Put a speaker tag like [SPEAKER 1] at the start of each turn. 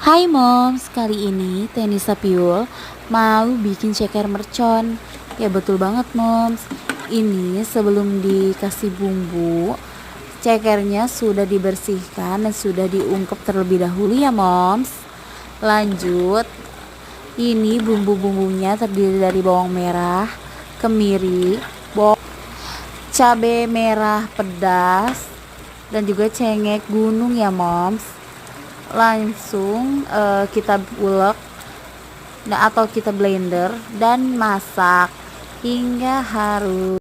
[SPEAKER 1] Hai moms, kali ini Tenisa Piul mau bikin ceker mercon. Ya betul banget moms. Ini sebelum dikasih bumbu, cekernya sudah dibersihkan dan sudah diungkep terlebih dahulu ya moms. Lanjut, ini bumbu-bumbunya terdiri dari bawang merah, kemiri, cabai merah pedas, dan juga cengek gunung ya moms. Langsung kita ulek atau kita blender dan masak hingga harum.